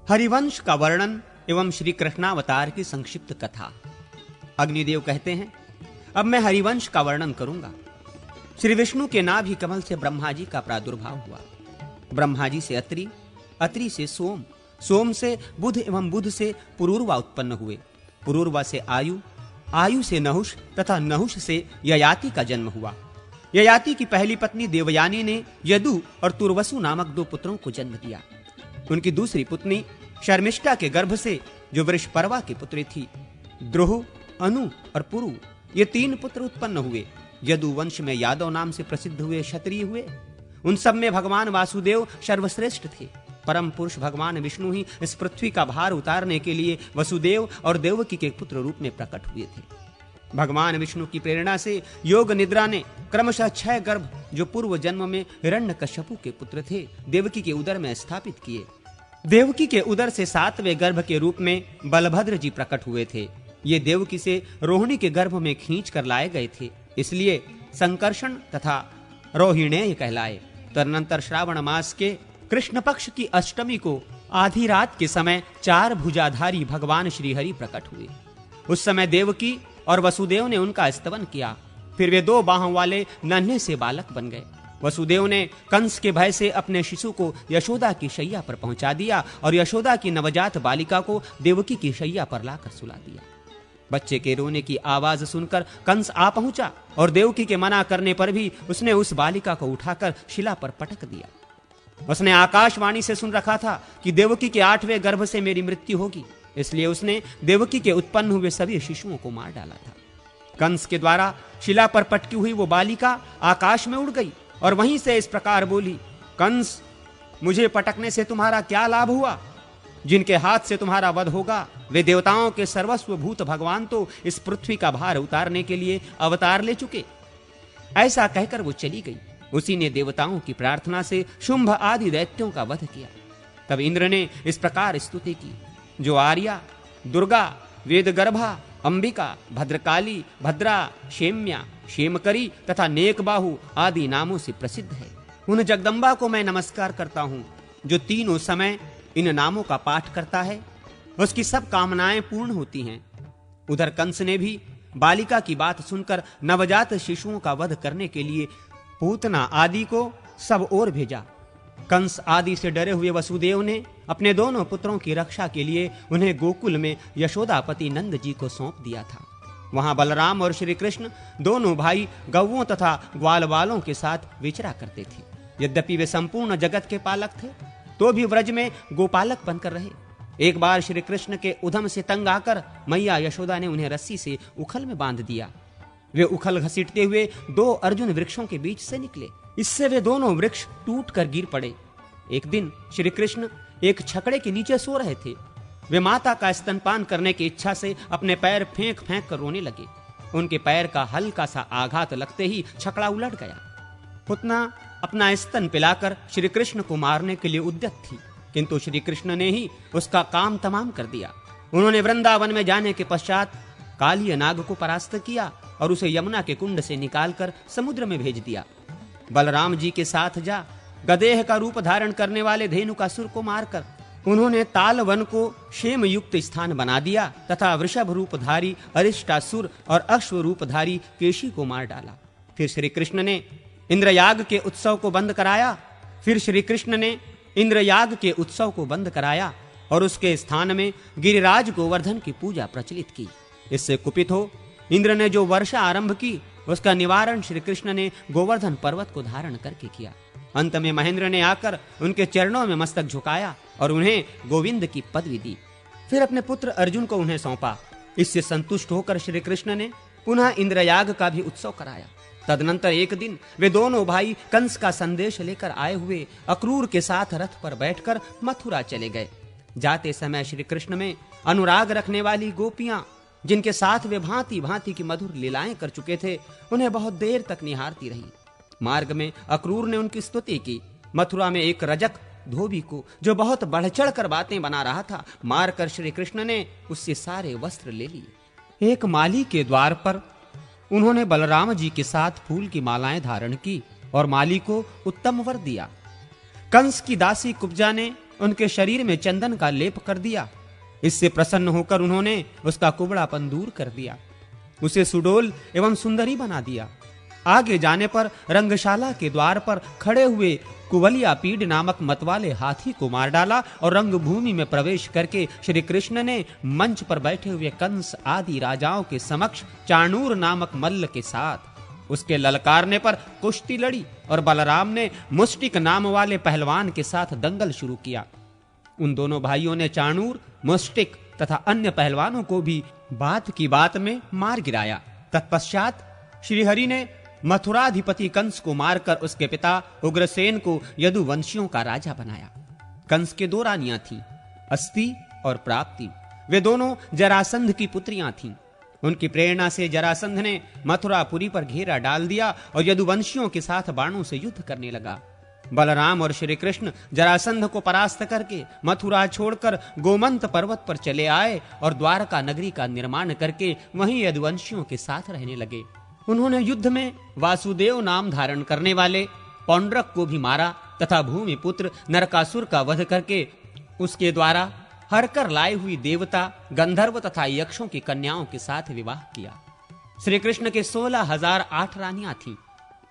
हरिवंश का वर्णन एवं श्री कृष्णावतार की संक्षिप्त कथा। अग्निदेव कहते हैं, अब मैं हरिवंश का वर्णन करूंगा। श्री विष्णु के नाभि कमल से ब्रह्मा जी का प्रादुर्भाव हुआ। ब्रह्मा जी से अत्रि, अत्रि से सोम, सोम से बुध एवं बुध से पुरूरवा उत्पन्न हुए। पुरूरवा से आयु, आयु से नहुष तथा नहुष से ययाति का जन्म हुआ। ययाति की पहली पत्नी देवयानी ने यदु और तुर्वसु नामक 2 पुत्रों को जन्म दिया। उनकी दूसरी पुत्री शर्मिष्ठा के गर्भ से, जो वृषपर्वा की पुत्री थी, द्रोह, अनु और पुरु, ये 3 पुत्र उत्पन्न हुए। यदु वंश में यादव नाम से प्रसिद्ध हुए क्षत्रिय हुए। उन सब में भगवान वासुदेव सर्वश्रेष्ठ थे। परम पुरुष भगवान विष्णु ही इस पृथ्वी का भार उतारने के लिए वसुदेव और देवकी के पुत्र रूप में प्रकट हुए थे। भगवान विष्णु की प्रेरणा से योग निद्रा ने क्रमशः 6 गर्भ, जो पूर्व जन्म में हिरण्यकश्यपु के पुत्र थे, देवकी के उदर में स्थापित किए। देवकी के उदर से 7वें गर्भ के रूप में बलभद्र जी प्रकट हुए थे। ये देवकी से रोहिणी के गर्भ में खींच कर लाए गए थे, इसलिए संकर्षण तथा रोहिणेय कहलाए। तदनंतर श्रावण मास के कृष्ण पक्ष की अष्टमी को आधी रात के समय 4 भुजाधारी भगवान श्रीहरि प्रकट हुए। उस समय देवकी और वसुदेव ने उनका स्तवन किया। फिर वे 2 बाहों वाले नन्हे से बालक बन गए। वसुदेव ने कंस के भय से अपने शिशु को यशोदा की शैया पर पहुंचा दिया और यशोदा की नवजात बालिका को देवकी की शैया पर लाकर सुला दिया। बच्चे के रोने की आवाज सुनकर कंस आ पहुंचा और देवकी के मना करने पर भी उसने उस बालिका को उठाकर शिला पर पटक दिया। उसने आकाशवाणी से सुन रखा था कि देवकी के 8वें गर्भ से मेरी मृत्यु होगी, इसलिए उसने देवकी के उत्पन्न हुए सभी शिशुओं को मार डाला था। कंस के द्वारा शिला पर पटकी हुई वो बालिका आकाश में उड़ गई और वहीं से इस प्रकार बोली, कंस, मुझे पटकने से तुम्हारा क्या लाभ हुआ? जिनके हाथ से तुम्हारा वध होगा वे देवताओं के सर्वस्व भूत भगवान तो इस पृथ्वी का भार उतारने के लिए अवतार ले चुके। ऐसा कहकर वो चली गई। उसी ने देवताओं की प्रार्थना से शुंभ आदि दैत्यों का वध किया। तब इंद्र ने इस प्रकार स्तुति की, जो आर्या, दुर्गा, वेदगर्भा, अंबिका, भद्रकाली, भद्रा, क्षेम्या, क्षेमकरी तथा नेकबाहु आदि नामों से प्रसिद्ध है। उन जगदम्बा को मैं नमस्कार करता हूं, जो तीनों समय इन नामों का पाठ करता है, उसकी सब कामनाएं पूर्ण होती हैं। उधर कंस ने भी बालिका की बात सुनकर नवजात शिशुओं का वध करने के लिए पूतना आदि को सब ओर भेजा। कंस आदि से डरे हुए वसुदेव ने अपने दोनों पुत्रों की रक्षा के लिए उन्हें गोकुल में यशोदापति नंद जी को सौंप दिया था। वहां बलराम और श्री कृष्ण दोनों भाई गौओं तथा ग्वाल वालों के साथ विचरा करते थे। यद्यपि वे संपूर्ण जगत के पालक थे, तो भी व्रज में गोपालक बनकर रहे। एक बार श्री कृष्ण के उधम से तंग आकर मैया यशोदा ने उन्हें रस्सी से उखल में बांध दिया। वे उखल घसीटते हुए 2 अर्जुन वृक्षों के बीच से निकले। इससे वे दोनों वृक्ष टूटकर गिर पड़े। एक दिन श्री कृष्ण एक छकड़े के नीचे सो रहे थे। वे माता का स्तनपान करने की इच्छा से अपने पैर फेंक फेंक कर रोने लगे। उनके पैर का हल्का सा आघात लगते ही छकड़ा उलट गया। पुतना अपना स्तन पिलाकर श्री कृष्ण को मारने के लिए उद्यत थी, किंतु श्री कृष्ण ने ही उसका काम तमाम कर दिया। उन्होंने वृंदावन में जाने के पश्चात कालिय नाग को परास्त किया और उसे यमुना के कुंड से निकालकर समुद्र में भेज दिया। बलराम जी के साथ जा गदेह का रूप धारण करने वाले धेनुकासुर को मारकर उन्होंने तालवन को क्षेम युक्त स्थान बना दिया तथा वृषभ रूपधारी अरिष्टासुर और अश्व रूपधारी केशी को मार डाला। फिर श्री कृष्ण ने इंद्रयाग के उत्सव को बंद कराया और उसके स्थान में गिरिराज गोवर्धन की पूजा प्रचलित की। इससे कुपित हो इंद्र ने जो वर्षा आरंभ की, उसका निवारण श्री कृष्ण ने गोवर्धन पर्वत को धारण करके किया। अंत में महेंद्र ने आकर उनके चरणों में मस्तक झुकाया और उन्हें गोविंद की पदवी दी। फिर अपने पुत्र अर्जुन को उन्हें सौंपा। इससे संतुष्ट होकर श्री कृष्ण ने पुनः इंद्रयाग का भी उत्सव कराया। तदनंतर एक दिन वे दोनों भाई कंस का संदेश लेकर आए हुए अक्रूर के साथ रथ पर बैठकर मथुरा चले गए। जाते समय श्री कृष्ण में अनुराग रखने वाली गोपियां, जिनके साथ वे भांति भांति की मधुर लीलाएं कर चुके थे, उन्हें बहुत देर तक निहारती रही। मार्ग में अक्रूर ने उनकी स्तुति की। मथुरा में एक रजक धोबी को, जो बहुत बढ़ चढ़ कर बातें बना रहा था, मारकर श्री कृष्ण ने उससे सारे वस्त्र ले लिए। एक माली के द्वार पर उन्होंने बलराम जी के साथ फूल की मालाएं धारण की और माली को उत्तम वर दिया। कंस की दासी कुब्जा ने उनके शरीर में चंदन का लेप कर दिया। इससे प्रसन्न होकर उन्होंने उसका कुबड़ापन दूर कर दिया, उसे सुडोल एवं सुंदरी बना दिया। आगे जाने पर रंगशाला के द्वार पर खड़े हुए कुवलिया पीड नामक मतवाले हाथी को मार डाला और रंगभूमि में प्रवेश करके श्री कृष्ण ने मंच पर बैठे हुए कंस आदि राजाओं के समक्ष चाणूर नामक मल्ल के साथ उसके ललकारने पर कुश्ती लड़ी और बलराम ने मुष्टिक नाम वाले पहलवान के साथ दंगल शुरू किया। उन दोनों भाइयों ने चाणूर, मुष्टिक तथा अन्य पहलवानों को भी बात की बात में मार गिराया। तत्पश्चात श्रीहरि ने मथुराधिपति कंस को मारकर उसके पिता उग्रसेन को यदुवंशियों का राजा बनाया। कंस के 2 रानियां थीं, अस्ति और प्राप्ति। वे दोनों जरासंध की पुत्रियां थीं। उनकी प्रेरणा से जरासंध ने मथुरापुरी पर घेरा डाल दिया और यदुवंशियों के साथ बाणों से युद्ध करने लगा। बलराम और श्री कृष्ण जरासंध को परास्त करके मथुरा छोड़कर गोमंत पर्वत पर चले आए और द्वारका नगरी का निर्माण करके वहीं यदुवंशियों के साथ रहने लगे। उन्होंने युद्ध में वासुदेव नाम धारण करने वाले पौंड्रक को भी मारा तथा भूमिपुत्र नरकासुर का वध करके उसके द्वारा हरकर लाई हुई देवता, गंधर्व तथा यक्षों की कन्याओं के साथ विवाह किया। श्री कृष्ण के 16,008 रानियां थीं,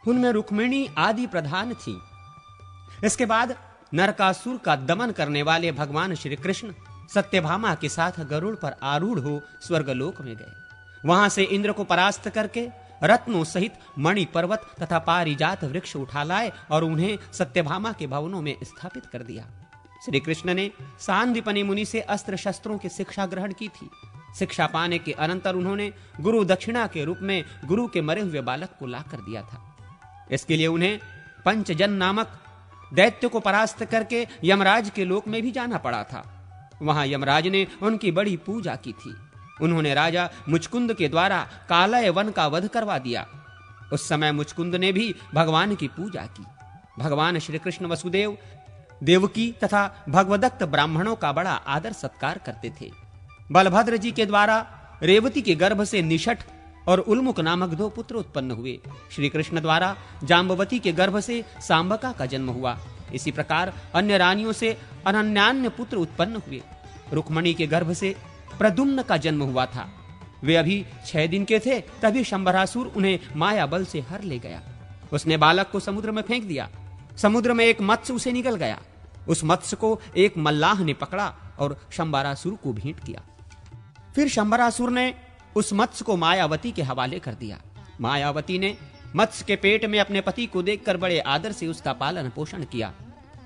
उनमें रुक्मिणी आदि प्रधान थीं। इसके बाद नरकासुर का दमन करने वाले भगवान श्री कृष्ण सत्यभामा के साथ गरुड़ पर आरूढ़ हो स्वर्गलोक में गए। वहां से इंद्र को परास्त करके रत्नों सहित मणि पर्वत तथा पारिजात वृक्ष उठा लाए और उन्हें सत्यभामा के भवनों में स्थापित कर दिया। श्री कृष्ण ने सांदीपनि मुनि से अस्त्र शस्त्रों की शिक्षा ग्रहण की थी। शिक्षा पाने के अनंतर उन्होंने गुरु दक्षिणा के रूप में गुरु के मरे हुए बालक को ला कर दिया था। इसके लिए उन्हें पंचजन नामक दैत्य को परास्त करके यमराज के लोक में भी जाना पड़ा था। वहां यमराज ने उनकी बड़ी पूजा की थी। उन्होंने राजा मुचकुंद के द्वारा कालय वन का वध करवा दिया। उस समय मुचकुंद ने भी भगवान की पूजा की। भगवान श्री कृष्ण वसुदेव, देवकी तथा भगवदत्त ब्राह्मणों का बड़ा आदर सत्कार करते थे। बलभद्र जी के द्वारा रेवती के गर्भ से निषठ और उल्मुख नामक 2 पुत्र उत्पन्न हुए। श्री कृष्ण द्वारा जाम्बवती के गर्भ से सांबका का जन्म हुआ। इसी प्रकार अन्य रानियों से अनन्यान्य पुत्र उत्पन्न हुए। रुक्मणी के गर्भ से प्रद्युम्न का जन्म हुआ था। वे अभी 6 दिन के थे, तभी शंबरासुर उन्हें माया बल से हर ले गया। उसने बालक को समुद्र में फेंक दिया। समुद्र में एक मत्स्य उसे निगल गया। उस मत्स्य को एक मल्लाह ने पकड़ा और शंबरासुर को भेंट किया। फिर शंबरासुर ने उस मत्स्य को मायावती के हवाले कर दिया। मायावती ने मत्स्य के पेट में अपने पति को देखकर बड़े आदर से उसका पालन पोषण किया।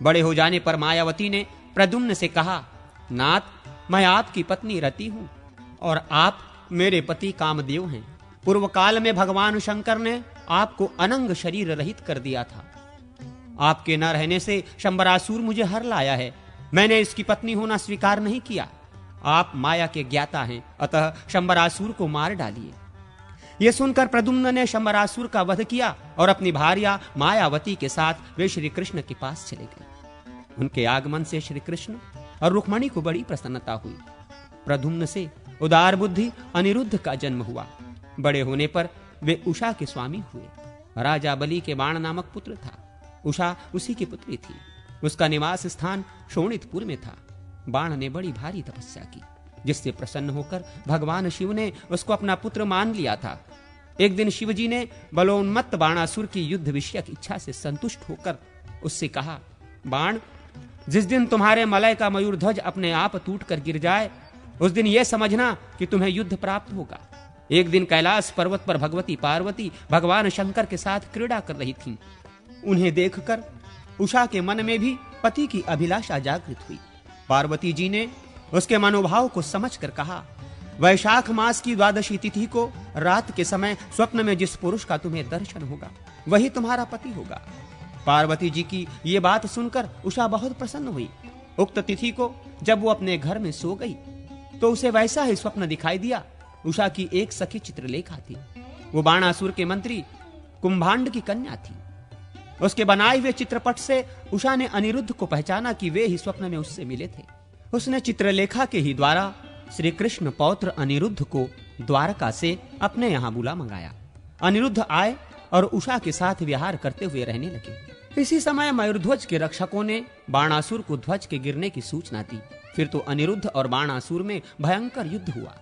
बड़े हो जाने पर मायावती ने प्रद्युम्न से कहा, नाथ, मैं आपकी पत्नी रति हूं और आप मेरे पति कामदेव हैं। पूर्व काल में भगवान शंकर ने आपको अनंग शरीर रहित कर दिया था। आपके न रहने से शंबरासुर मुझे हर लाया है। मैंने इसकी पत्नी होना स्वीकार नहीं किया। आप माया के ज्ञाता हैं, अतः शंबरासुर को मार डालिए। यह सुनकर प्रद्युम्न ने शंबरासुर का वध किया और अपनी भार्या मायावती के साथ वे श्री कृष्ण के पास चले गए। उनके आगमन से श्री कृष्ण और रुक्मणी को बड़ी प्रसन्नता हुई। प्रद्युम्न से उदार बुद्धि अनिरुद्ध का जन्म हुआ। बड़े होने पर वे उषा के स्वामी हुए। राजा बलि के बाण नामक पुत्र था। उषा उसी की पुत्री थी। उसका निवास स्थान शोणितपुर में था। बाण ने बड़ी भारी तपस्या की, जिससे प्रसन्न होकर भगवान शिव ने उसको अपना पुत्र मान लिया था। एक दिन शिवजी ने बलोन्मत्त बाणासुर की युद्ध विषयक इच्छा से संतुष्ट होकर उससे कहा, बाण, जिस दिन तुम्हारे मलय का मयूर ध्वज अपने आप टूटकर गिर जाए, उस दिन यह समझना कि तुम्हें युद्ध प्राप्त होगा। एक दिन कैलाश पर्वत पर भगवती पार्वती भगवान शंकर के साथ क्रीड़ा कर रही थीं। उन्हें देखकर उषा के मन में भी पति की अभिलाषा जागृत हुई। पार्वती जी ने उसके मनोभाव को समझकर कहा, वैशाख मास की 12वीं तिथि को रात के समय स्वप्न में जिस पुरुष का तुम्हें दर्शन होगा, वही तुम्हारा पति होगा। पार्वती जी की ये बात सुनकर उषा बहुत प्रसन्न हुई। उक्त तिथि को जब वो अपने घर में सो गई तो उसे वैसा ही स्वप्न दिखाई दिया। उषा की एक सखी चित्रलेखा थी। वो बाणासुर के मंत्री कुंभांड की कन्या थी। उसके बनाए हुए चित्रपट से उषा ने अनिरुद्ध को पहचाना कि वे ही स्वप्न में उससे मिले थे। उसने चित्रलेखा के ही द्वारा श्री कृष्ण पौत्र अनिरुद्ध को द्वारका से अपने यहां बुला मंगाया। अनिरुद्ध आए और उषा के साथ विहार करते हुए रहने लगे। इसी समय मयूरध्वज के रक्षकों ने बाणासुर को ध्वज के गिरने की सूचना दी। फिर तो अनिरुद्ध और बाणासुर में भयंकर युद्ध हुआ।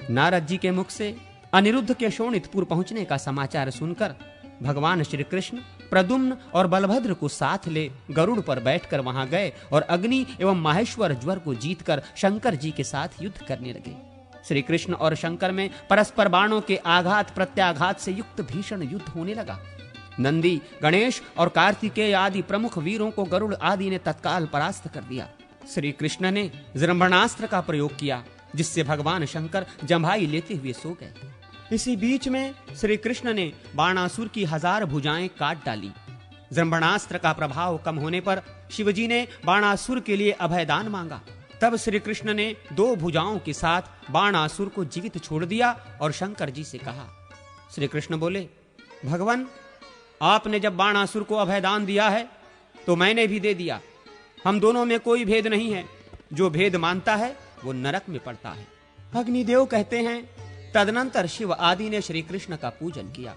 नारद जी के मुख से अनिरुद्ध के शोणितपुर पहुंचने का समाचार सुनकर भगवान श्री कृष्ण प्रद्युम्न और बलभद्र को साथ ले गरुड़ पर बैठकर वहां गए और अग्नि एवं माहेश्वर ज्वर को जीतकर शंकर जी के साथ युद्ध करने लगे। श्री कृष्ण और शंकर में परस्पर बाणों के आघात प्रत्याघात से युक्त भीषण युद्ध होने लगा। नंदी, गणेश और कार्तिकेय आदि प्रमुख वीरों को गरुड़ आदि ने तत्काल परास्त कर दिया। श्री कृष्ण ने जृंभणास्त्र का प्रयोग किया, जिससे भगवान शंकर जम्भाई लेते हुए सो गए। इसी बीच में श्री कृष्ण ने बाणासुर की 1000 भुजाएं काट डाली। जृंभणास्त्र का प्रभाव कम होने पर शिवजी ने बाणासुर के लिए अभयदान मांगा। तब श्री कृष्ण ने 2 भुजाओं के साथ बाणासुर को जीवित छोड़ दिया और शंकर जी से कहा। श्री कृष्ण बोले, भगवान, आपने जब बाणासुर को अभयदान दिया है तो मैंने भी दे दिया। हम दोनों में कोई भेद नहीं है। जो भेद मानता है वो नरक में पड़ता है। अग्निदेव कहते हैं, तदनंतर शिव आदि ने श्री कृष्ण का पूजन किया।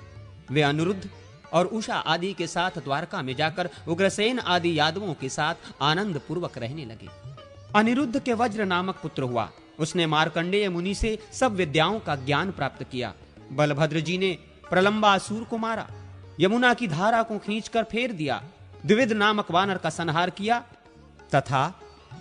वे अनिरुद्ध और उषा आदि के साथ द्वारका में जाकर उग्रसेन आदि यादवों के साथ आनंद पूर्वक रहने लगे। अनिरुद्ध के वज्र नामक पुत्र हुआ। उसने मार्कंडेय मुनि से सब विद्याओं का ज्ञान प्राप्त किया। बलभद्र जी ने प्रलंबासुर को मारा, यमुना की धारा को खींचकर फेर दिया, द्विविद नामक वानर का संहार किया तथा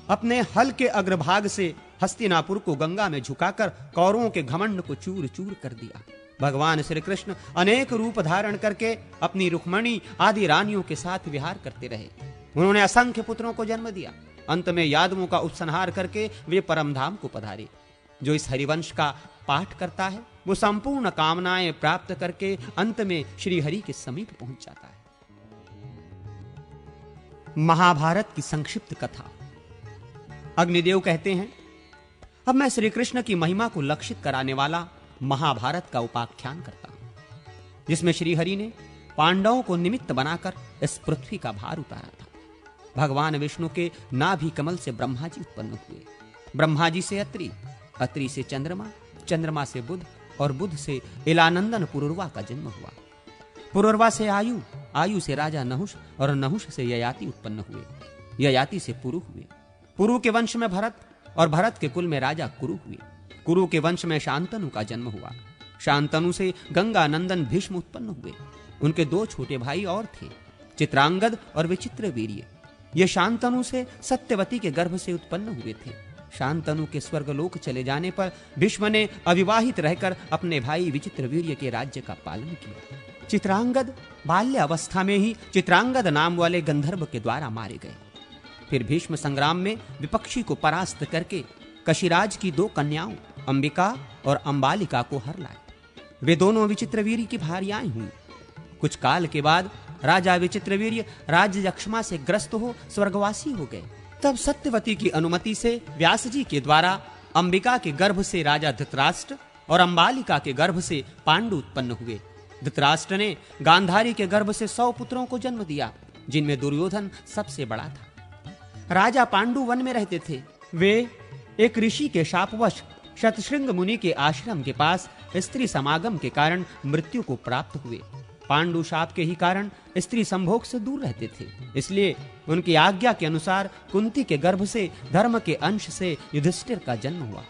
अपने हल के अग्रभाग से हस्तिनापुर को गंगा में झुकाकर कौरवों के घमंड को चूर चूर कर दिया। भगवान श्री कृष्ण अनेक रूप धारण करके अपनी रुक्मणी आदि रानियों के साथ विहार करते रहे। उन्होंने असंख्य पुत्रों को जन्म दिया। अंत में यादवों का उपसंहार करके वे परमधाम को पधारे। जो इस हरिवंश का पाठ करता है वो संपूर्ण कामनाएं प्राप्त करके अंत में श्री हरि के समीप पहुंच जाता है। महाभारत की संक्षिप्त कथा। अग्निदेव कहते हैं, अब मैं श्री कृष्ण की महिमा को लक्षित कराने वाला महाभारत का उपाख्यान करता हूं, जिसमें श्री हरि ने पांडवों को निमित्त बनाकर इस पृथ्वी का भार उतारा था। भगवान विष्णु के नाभि कमल से ब्रह्मा जी उत्पन्न हुए। ब्रह्मा जी से अत्रि, अत्रि से चंद्रमा, चंद्रमा से बुध और बुध से इलानंदन पुरुरवा का जन्म हुआ। पुरुरवा से आयु, आयु से राजा नहुष और नहुष से ययाति उत्पन्न हुए। ययाति से पुरु हुए। पुरु के वंश में भरत और भरत के कुल में राजा कुरु हुए। कुरु के वंश में शांतनु का जन्म हुआ। शांतनु से गंगा नंदन भीष्म उत्पन्न हुए। उनके 2 छोटे भाई और थे, चित्रांगद और विचित्रवीर्य। ये शांतनु से सत्यवती के गर्भ से उत्पन्न हुए थे। शांतनु के स्वर्गलोक चले जाने पर भीष्म ने अविवाहित रहकर अपने भाई विचित्रवीर्य के राज्य का पालन किया। चित्रांगद बाल्य अवस्था में ही चित्रांगद नाम वाले गंधर्व के द्वारा मारे गए। फिर भीष्म संग्राम में विपक्षी को परास्त करके कशिराज की 2 कन्याओं अंबिका और अंबालिका को हर लाए। वे दोनों विचित्रवीर्य की भार्याएं हुई। कुछ काल के बाद राजा विचित्रवीर्य राज्य यक्ष्मा से ग्रस्त हो स्वर्गवासी हो गए। तब सत्यवती की अनुमति से व्यास जी के द्वारा अंबिका के गर्भ से राजा धृतराष्ट्र और अंबालिका के गर्भ से पांडु उत्पन्न हुए। धृतराष्ट्र ने गांधारी के गर्भ से 100 पुत्रों को जन्म दिया, जिनमें दुर्योधन सबसे बड़ा था। राजा पांडु वन में रहते थे। वे एक ऋषि के शापवश शतशृंग मुनि के आश्रम के पास स्त्री समागम के कारण मृत्यु को प्राप्त हुए। पांडु शाप के ही कारण स्त्री संभोग से दूर रहते थे, इसलिए उनकी आज्ञा के अनुसार कुंती के गर्भ से धर्म के अंश से युधिष्ठिर का जन्म हुआ।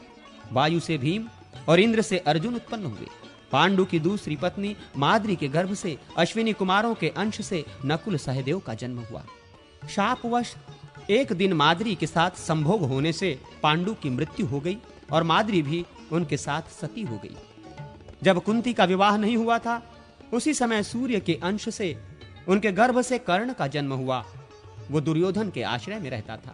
वायु से भीम और इंद्र से अर्जुन उत्पन्न हुए। पांडु की दूसरी पत्नी माद्री के गर्भ से अश्विनी कुमारों के अंश से नकुल सहदेव का जन्म हुआ। शापवश एक दिन माद्री के साथ संभोग होने से पांडु की मृत्यु हो गई और माद्री भी उनके साथ सती हो गई। जब कुंती का विवाह नहीं हुआ था, उसी समय सूर्य के अंश से उनके गर्भ से कर्ण का जन्म हुआ। वो दुर्योधन के आश्रय में रहता था।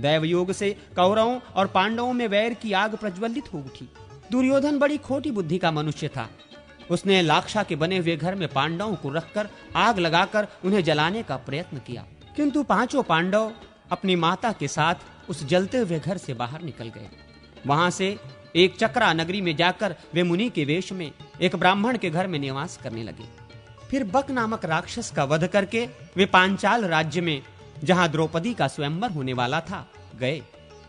दैवयोग से कौरवों और पांडवों में वैर की आग प्रज्वलित हो उठी। दुर्योधन बड़ी खोटी बुद्धि का मनुष्य था। उसने लाक्षा के बने हुए घर में पांडवों को रखकर आग लगाकर उन्हें जलाने का प्रयत्न किया, किंतु 5 पांडव अपनी माता के साथ उस जलते हुए घर से बाहर निकल गए। वहां से एक चक्रा नगरी में जाकर वे मुनि के वेश में एक ब्राह्मण के घर में निवास करने लगे। फिर बक नामक राक्षस का वध करके वे पांचाल राज्य में, जहां द्रौपदी का स्वयंवर होने वाला था, गए।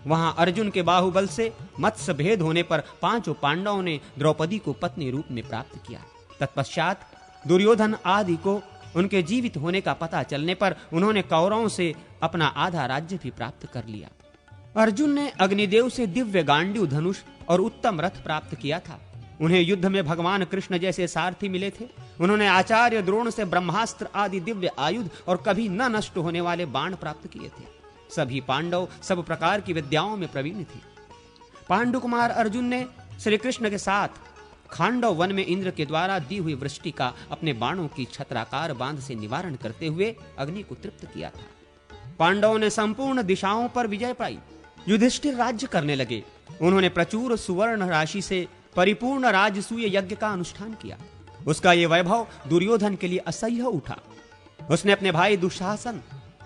वहां अर्जुन के बाहुबल से मत्स्य भेद होने पर 5 पांडवों ने द्रौपदी को पत्नी रूप में प्राप्त किया। तत्पश्चात दुर्योधन आदि को उनके जीवित होने का पता चलने पर उन्होंने कौरवों से अपना आधा राज्य भी प्राप्त कर लिया। अर्जुन ने अग्निदेव से दिव्य गांडीव धनुष और उत्तम रथ प्राप्त किया था। उन्हें युद्ध में भगवान कृष्ण जैसे सारथी मिले थे। उन्होंने आचार्य द्रोण से ब्रह्मास्त्र आदि दिव्य आयुध और कभी न नष्ट होने वाले बाण प्राप्त किए थे। सभी पांडव सब प्रकार की विद्याओं में प्रवीण थे। पांडु कुमार अर्जुन ने श्री कृष्ण के साथ खांडव वन में इंद्र के द्वारा दी हुई वृष्टि का अपने बाणों की छत्राकार बांध से निवारण करते हुए अग्नि को तृप्त किया था। पांडवों ने संपूर्ण दिशाओं पर विजय पाई। युधिष्ठिर राज्य करने लगे। उन्होंने प्रचुर सुवर्ण राशि से परिपूर्ण राजसूय यज्ञ का अनुष्ठान किया। उसका यह वैभव दुर्योधन के लिए असह्य उठा। उसने अपने भाई दुशासन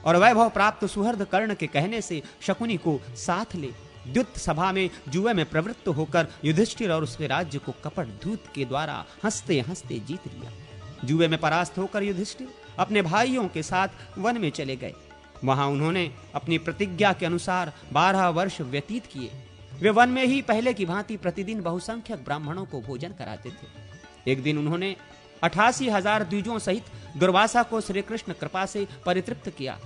और वैभव प्राप्त सुहृद कर्ण के कहने से शकुनी को साथ ले द्युत सभा में जुए में प्रवृत्त होकर युधिष्ठिर और उसके राज्य को कपट धूत के द्वारा हंसते हंसते जीत लिया। जुए में परास्त होकर युधिष्ठिर अपने भाइयों के साथ वन में चले गए। वहां उन्होंने अपनी प्रतिज्ञा के अनुसार 12 वर्ष व्यतीत किए। वे वन में ही पहले की भांति प्रतिदिन बहुसंख्यक ब्राह्मणों को भोजन कराते थे। एक दिन उन्होंने 88,000 द्विजों सहित दुर्वासा को श्री कृष्ण कृपा से परितृप्त किया।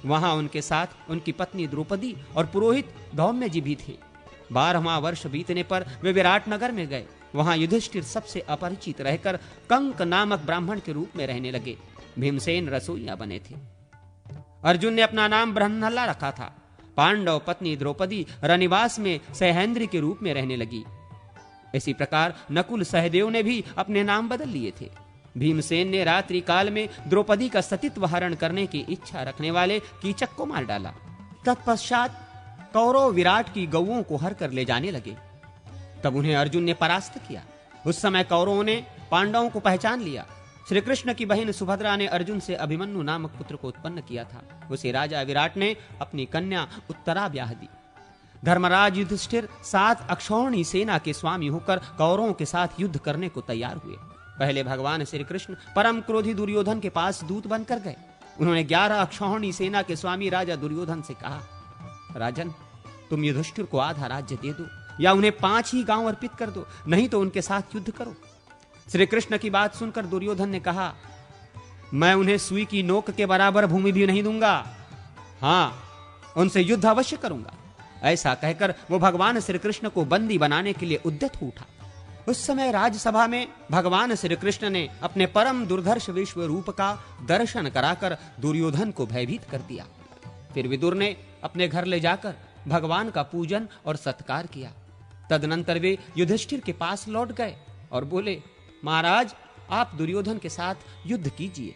वहां उनके साथ उनकी पत्नी द्रौपदी और पुरोहित धौम्य जी भी थे। 12वां वर्ष बीतने पर वे विराट नगर में गए। वहां युधिष्ठिर सबसे अपरिचित रहकर कंक नामक ब्राह्मण के रूप में रहने लगे। भीमसेन रसोइया बने थे। अर्जुन ने अपना नाम ब्रह्मल्ला रखा था। पांडव पत्नी द्रौपदी रनिवास में सहेंद्री के रूप में रहने लगी। इसी प्रकार नकुल सहदेव ने भी अपने नाम बदल लिए थे। भीमसेन ने रात्रि काल में द्रौपदी का सतीत्व हरण करने की इच्छा रखने वाले कीचक को मार डाला। तत्पश्चात कौरव विराट की गौओं को हर कर ले जाने लगे। तब उन्हें अर्जुन ने परास्त किया। उस समय कौरवों ने पांडवों को पहचान लिया। श्री कृष्ण की बहन सुभद्रा ने अर्जुन से अभिमन्यु नामक पुत्र को उत्पन्न किया था। उसे राजा विराट ने अपनी कन्या उत्तरा ब्याह दी। धर्मराज युधिष्ठिर 7 अक्षौहिणी सेना के स्वामी होकर कौरवों के साथ युद्ध करने को तैयार हुए। पहले भगवान श्री कृष्ण परम क्रोधी दुर्योधन के पास दूत बनकर गए। उन्होंने 11 अक्षौहिणी सेना के स्वामी राजा दुर्योधन से कहा, राजन, तुम युधिष्ठिर को आधा राज्य दे दो या उन्हें 5 ही गांव अर्पित कर दो, नहीं तो उनके साथ युद्ध करो। श्री कृष्ण की बात सुनकर दुर्योधन ने कहा, मैं उन्हें सुई की नोक के बराबर भूमि भी नहीं दूंगा। हां, उनसे युद्ध अवश्य करूंगा। ऐसा कहकर वो भगवान श्री कृष्ण को बंदी बनाने के लिए उद्यत हो उठा। उस समय राजसभा में भगवान श्री कृष्ण ने अपने परम दुर्धर्ष विश्व रूप का दर्शन कराकर दुर्योधन को भयभीत कर दिया। फिर विदुर ने अपने घर ले जाकर भगवान का पूजन और सत्कार किया। तदनंतर वे युधिष्ठिर के पास लौट गए और बोले, महाराज, आप दुर्योधन के साथ युद्ध कीजिए।